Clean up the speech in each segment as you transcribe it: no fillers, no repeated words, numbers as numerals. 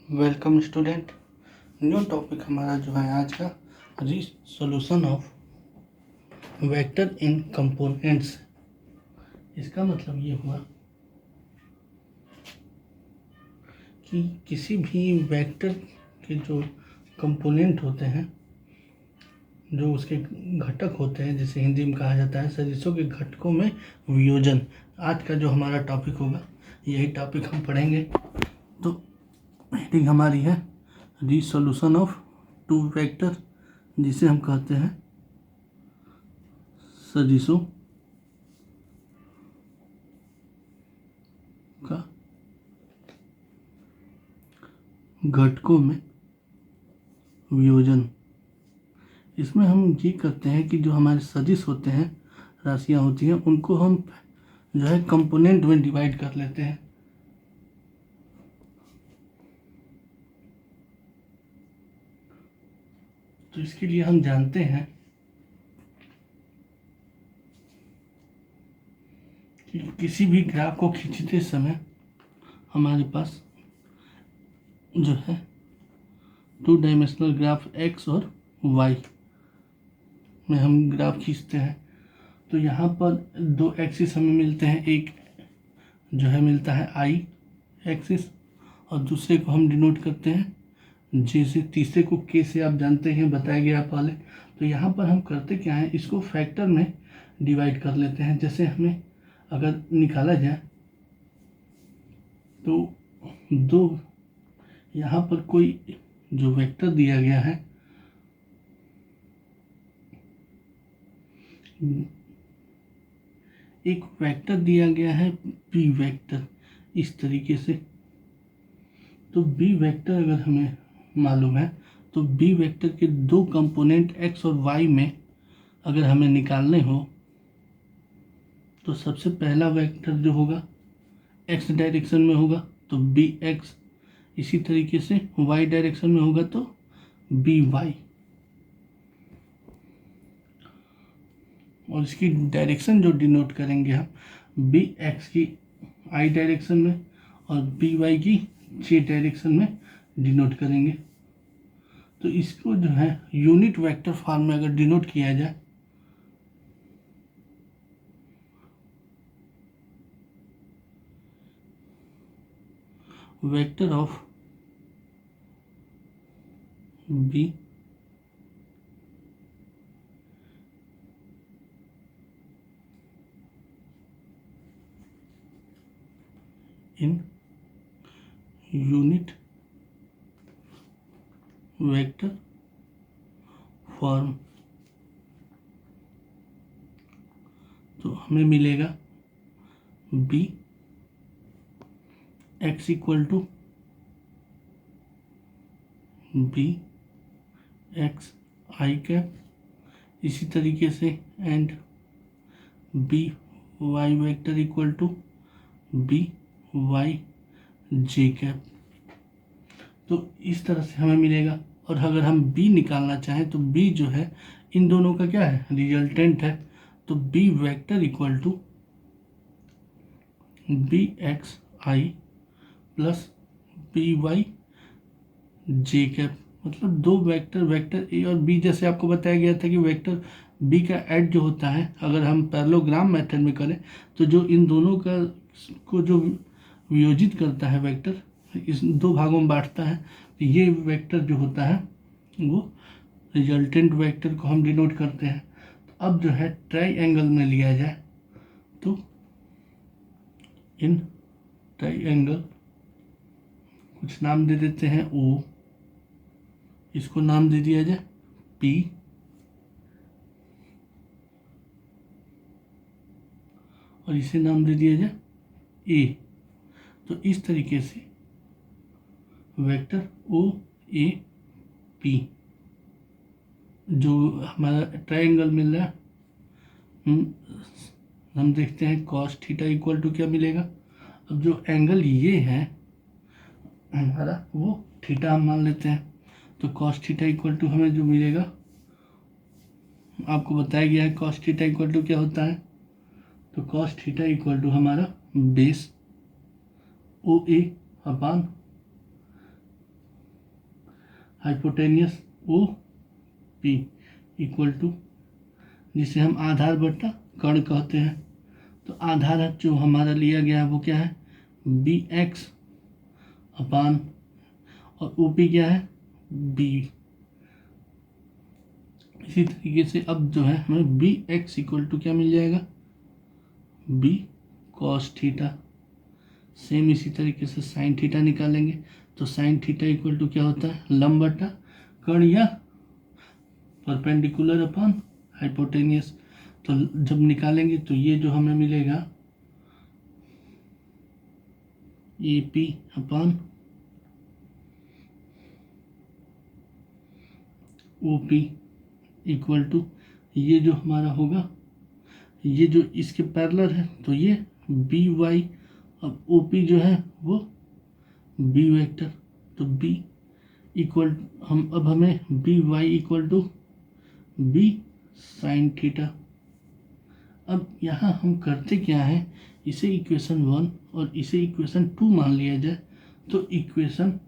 Welcome student. New topic हमारा जो है आज का resolution of vector in components. इसका मतलब ये हुआ कि किसी भी वेक्टर के जो कंपोनेंट होते हैं, जो उसके घटक होते हैं, जिसे हिंदी में कहा जाता है सदिशों के घटकों में वियोजन। आज का जो हमारा टॉपिक होगा यही टॉपिक हम पढ़ेंगे। तो हेडिंग हमारी है रिसोल्यूशन ऑफ टू वेक्टर, जिसे हम कहते हैं सदिशों का घटकों में वियोजन। इसमें हम ये करते हैं कि जो हमारे सदिश होते हैं, राशियां होती हैं, उनको हम जो है कंपोनेंट में डिवाइड कर लेते हैं। तो इसके लिए हम जानते हैं कि किसी भी ग्राफ को खींचते समय हमारे पास जो है 2 डायमेंशनल ग्राफ एक्स और वाई में हम ग्राफ खींचते हैं। तो यहाँ पर दो एक्सिस हमें मिलते हैं, एक जो है मिलता है आई एक्सिस और दूसरे को हम डिनोट करते हैं जे से, तीसरे को के से आप जानते हैं, बताया गया पहले। तो यहाँ पर हम करते क्या है, इसको फैक्टर में डिवाइड कर लेते हैं। जैसे हमें अगर निकाला जाए तो दो, यहाँ पर कोई जो वेक्टर दिया गया है, एक वेक्टर दिया गया है बी वेक्टर, इस तरीके से। तो बी वेक्टर अगर हमें मालूम है तो बी वेक्टर के दो कंपोनेंट एक्स और वाई में अगर हमें निकालने हो तो सबसे पहला वेक्टर जो होगा एक्स डायरेक्शन में होगा तो बी एक्स, इसी तरीके से वाई डायरेक्शन में होगा तो बी वाई, और इसकी डायरेक्शन जो डिनोट करेंगे हम बी एक्स की आई डायरेक्शन में और बी वाई की जे डायरेक्शन में डिनोट करेंगे। तो इसको जो है यूनिट वेक्टर फॉर्म में अगर डिनोट किया जाए vector of B in unit vector form, तो हमें मिलेगा B X equal to B X I cap, इसी तरीके से and B Y vector equal to B Y J cap. तो इस तरह से हमें मिलेगा। और अगर हम बी निकालना चाहें तो बी जो है इन दोनों का क्या है, रिजल्टेंट है। तो B vector equal to B X I plus B Y J cap, मतलब दो वेक्टर, वेक्टर ए और बी, जैसे आपको बताया गया था कि वेक्टर बी का ऐड जो होता है अगर हम पैरेललोग्राम मेथड में करें तो जो इन दोनों का को जो वियोजित करता है वेक्टर, इस दो भागों में बांटता है, तो ये वेक्टर जो होता है वो रिजल्टेंट वेक्टर को हम डिनोट करते हैं। तो अब जो है ट्राइएंगल में लिया जाए तो इन ट्राइएंगल कुछ नाम दे देते हैं ओ, इसको नाम दे दिया जाए पी, और इसे नाम दे दिया जाए ए। तो इस तरीके से वेक्टर ओ ए पी जो हमारा ट्रायंगल मिल रहा है, हम देखते हैं कॉस थीटा इक्वल टू क्या मिलेगा। अब जो एंगल ये है हमारा वो थीटा हम मान लेते हैं, तो कॉस थीटा इक्वल टू हमें जो मिलेगा, आपको बताया गया है कॉस थीटा इक्वल टू क्या होता है। तो कॉस थीटा इक्वल टू हमारा base O A upon hypotenuse O P equal to, जिसे हम आधार बटा कण कहते हैं। तो आधार जो हमारा लिया गया है वो क्या है, बी एक्स अपान, और ओ पी क्या है, बी। इसी तरीके से अब जो है हमें बी एक्स इक्वल टू क्या मिल जाएगा, बी कॉस थीटा। सेम इसी तरीके से साइन थीटा निकालेंगे, तो साइन थीटा इक्वल टू क्या होता है, लंब बटा कण या परपेंडिकुलर अपॉन हाइपोटेनियस। तो जब निकालेंगे तो ये जो हमें मिलेगा A P upon O P equal to, ये जो हमारा होगा, ये जो इसके पैरेलल है तो ये बी वाई, अब ओ पी जो है वो बी वेक्टर, तो बी इक्वल, हम अब हमें B Y equal to B sine theta. अब यहाँ हम करते क्या है, इसे इक्वेशन 1 और इसे इक्वेशन 2 मान लिया जाए, तो इक्वेशन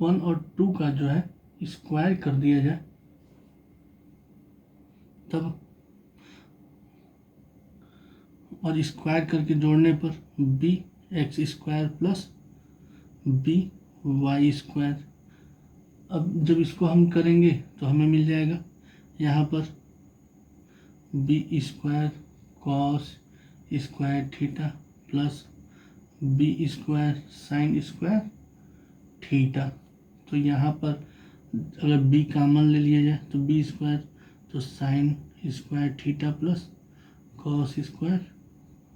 1 और 2 का जो है स्क्वायर कर दिया जाए, तब और स्क्वायर करके जोड़ने पर B X square plus B Y square. अब जब इसको हम करेंगे तो हमें मिल जाएगा यहाँ पर B square cos square theta plus B square sine square theta. तो यहाँ पर अगर बी कॉमन ले लिया जाए तो बी स्क्वायर, तो sine square theta plus cos square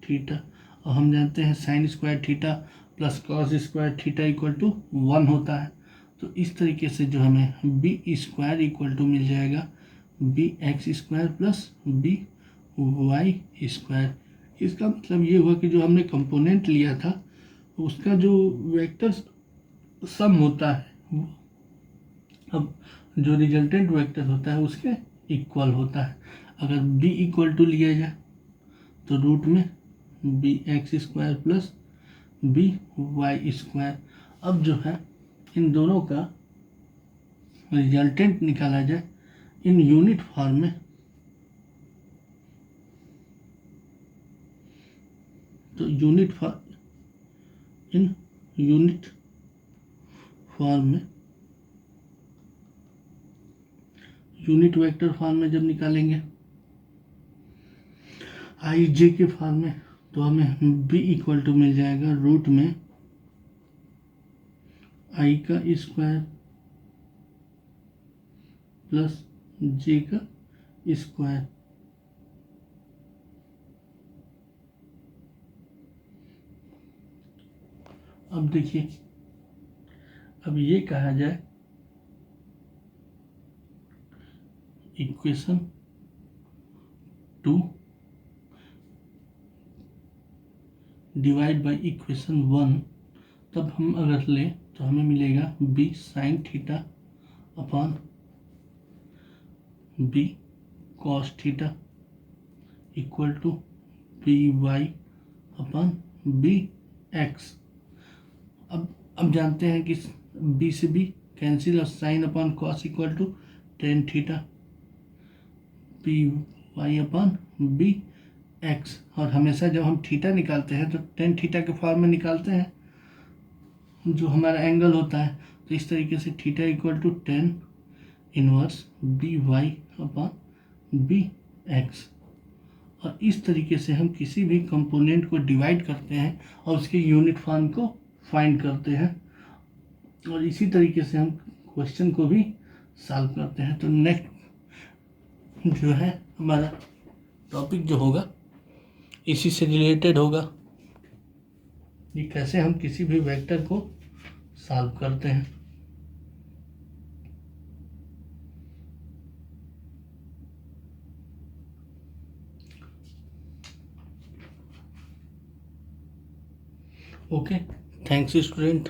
theta, और हम जानते हैं sine square theta plus cos square theta equal to 1 होता है। तो इस तरीके से जो हमें बी स्क्वायर इक्वल टू मिल जाएगा B X square plus B Y square. इसका मतलब ये हुआ कि जो हमने कंपोनेंट लिया था उसका जो वेक्टर सम होता है वो अब जो रिजल्टेंट वेक्टर होता है उसके इक्वल होता है। अगर b इक्वल टू लिया जाए तो रूट में B X square plus B Y square. अब जो है इन दोनों का रिजल्टेंट निकाला जाए इन यूनिट फॉर्म में, तो इन यूनिट फॉर्म में, यूनिट वेक्टर फॉर्म में जब निकालेंगे आई जे के फॉर्म में, तो हमें b इक्वल टू मिल जाएगा रूट में आई का स्क्वायर प्लस जे का स्क्वायर। अब देखिए, अब ये कहा जाए इक्वेशन 2 डिवाइड बाई इक्वेशन 1, तब हम अगर लें तो हमें मिलेगा B sine theta upon B cos theta equal to B Y upon B X. अब जानते हैं कि बी से बी कैंसिल और sine upon cos equal to tan theta B Y upon B X. और हमेशा जब हम थीटा निकालते हैं तो टेन थीटा के फॉर्म में निकालते हैं जो हमारा एंगल होता है। तो इस तरीके से theta equal to tan inverse B Y upon B X. और इस तरीके से हम किसी भी कंपोनेंट को डिवाइड करते हैं और उसके यूनिट फॉर्म को फाइंड करते हैं, और इसी तरीके से हम क्वेश्चन को भी सॉल्व करते हैं। तो नेक्स्ट जो है हमारा टॉपिक जो होगा इसी से रिलेटेड होगा कि कैसे हम किसी भी वेक्टर को सॉल्व करते हैं। Okay, thanks student.